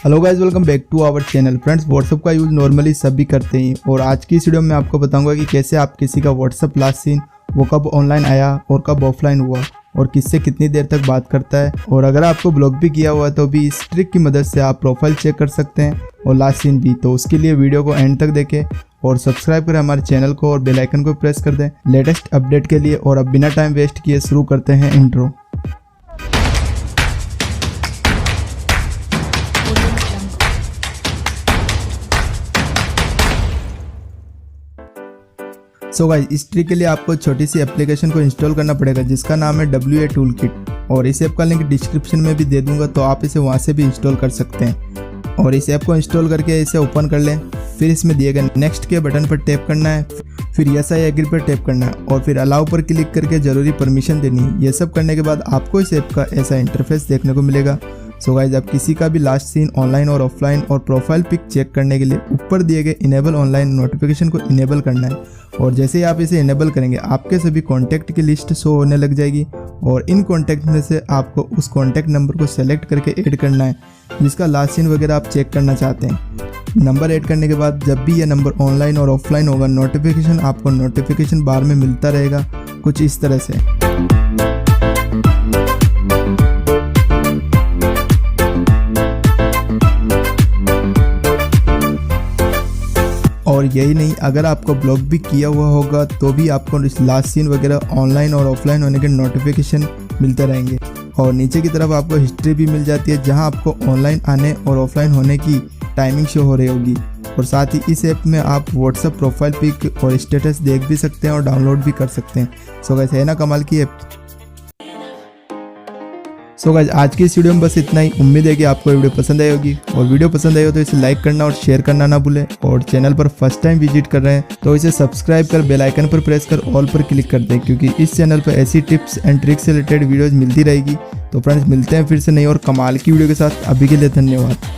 Hello guys, welcome back to our channel. Friends, WhatsApp का use normally सभी करते हैं और आज की इस वीडियो में आपको बताऊंगा कि कैसे आप किसी का व्हाट्सअप लास्ट सीन वो कब ऑनलाइन आया और कब ऑफलाइन हुआ और किससे कितनी देर तक बात करता है। और अगर आपको ब्लॉक भी किया हुआ है तो भी इस ट्रिक की मदद से आप प्रोफाइल चेक कर सकते हैं और लास्ट सीन भी। तो उसके लिए वीडियो को एंड तक देखें और सब्सक्राइब करें हमारे चैनल को और बेल आइकन को प्रेस कर दें लेटेस्ट अपडेट के लिए। और अब बिना टाइम वेस्ट किए शुरू करते हैं इंट्रो। सो गाइस, इस ट्रिक के लिए आपको छोटी सी एप्लीकेशन को इंस्टॉल करना पड़ेगा जिसका नाम है WA टूल किट, और इस ऐप का लिंक डिस्क्रिप्शन में भी दे दूंगा, तो आप इसे वहां से भी इंस्टॉल कर सकते हैं। और इस ऐप को इंस्टॉल करके इसे ओपन कर लें। फिर इसमें दिए गए नेक्स्ट के बटन पर टैप करना है, फिर यस आई एग्री पर टैप करना है और फिर अलाउ पर क्लिक करके जरूरी परमिशन देनी है। ये सब करने के बाद आपको इस ऐप का ऐसा इंटरफेस देखने को मिलेगा। सो गाइस, आप किसी का भी लास्ट सीन ऑनलाइन और ऑफलाइन और प्रोफाइल पिक चेक करने के लिए ऊपर दिए गए इनेबल ऑनलाइन नोटिफिकेशन को इनेबल करना है। और जैसे ही आप इसे इनेबल करेंगे आपके सभी कॉन्टैक्ट की लिस्ट शो होने लग जाएगी और इन कॉन्टैक्ट में से आपको उस कॉन्टैक्ट नंबर को सेलेक्ट करके ऐड करना है जिसका लास्ट सीन वगैरह आप चेक करना चाहते हैं। नंबर ऐड करने के बाद जब भी यह नंबर ऑनलाइन और ऑफलाइन होगा नोटिफिकेशन आपको नोटिफिकेशन बार में मिलता रहेगा कुछ इस तरह से। और यही नहीं, अगर आपको ब्लॉक भी किया हुआ होगा तो भी आपको लास्ट सीन वगैरह ऑनलाइन और ऑफलाइन होने के नोटिफिकेशन मिलते रहेंगे। और नीचे की तरफ आपको हिस्ट्री भी मिल जाती है जहां आपको ऑनलाइन आने और ऑफलाइन होने की टाइमिंग शो हो रही होगी। और साथ ही इस ऐप में आप व्हाट्सअप प्रोफाइल पिक और स्टेटस देख भी सकते हैं और डाउनलोड भी कर सकते हैं। सो गाइस, है ना कमाल की ऐप। सो गाइस, आज की इस वीडियो में बस इतना ही। उम्मीद है कि आपको वीडियो पसंद आई होगी और वीडियो पसंद आई हो तो इसे लाइक करना और शेयर करना ना भूलें। और चैनल पर फर्स्ट टाइम विजिट कर रहे हैं तो इसे सब्सक्राइब कर बेल आइकन पर प्रेस कर ऑल पर क्लिक कर दें, क्योंकि इस चैनल पर ऐसी टिप्स एंड ट्रिक्स से रिलेटेड वीडियोज मिलती रहेगी। तो फ्रेंड्स, मिलते हैं फिर से नई और कमाल की वीडियो के साथ। अभी के लिए धन्यवाद।